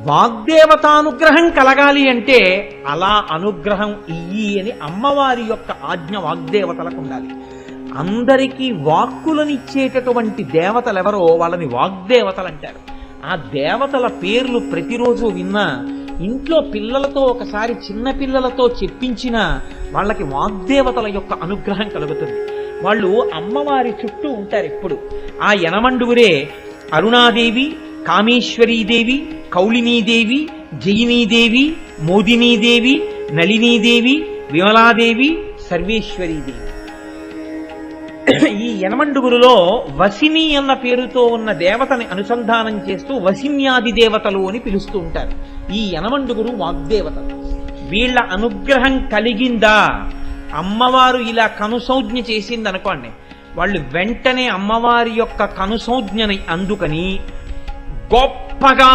వాగ్దేవతానుగ్రహం కలగాలి అంటే అలా అనుగ్రహం ఇయ్యి అని అమ్మవారి యొక్క ఆజ్ఞ వాగ్దేవతలకు ఉండాలి. అందరికీ వాక్కులనిచ్చేటటువంటి దేవతలు ఎవరో వాళ్ళని వాగ్దేవతలు అంటారు. ఆ దేవతల పేర్లు ప్రతిరోజు విన్నా, ఇంట్లో పిల్లలతో ఒకసారి చిన్న పిల్లలతో చెప్పించిన వాళ్ళకి వాగ్దేవతల యొక్క అనుగ్రహం కలుగుతుంది. వాళ్ళు అమ్మవారి చుట్టూ ఉంటారు ఎప్పుడు. ఆ యనమండుగురే అరుణాదేవి, కామేశ్వరీదేవి, కౌళినీదేవి, జయినీదేవి, మోదినీదేవి, నళినీదేవి, విమలాదేవి, సర్వేశ్వరీదేవి. ఈ యనమండుగురులో వసిని అన్న పేరుతో ఉన్న దేవతని అనుసంధానం చేస్తూ వసిన్యాది దేవతలు అని పిలుస్తూ ఉంటారు. ఈ యనమండుగురు వాగ్దేవతలు. వీళ్ళ అనుగ్రహం కలిగిందా, అమ్మవారు ఇలా కనుసౌజ్ఞ చేసింది అనుకోండి, వాళ్ళు వెంటనే అమ్మవారి యొక్క కనుసౌజ్ఞని అందుకని గొప్పగా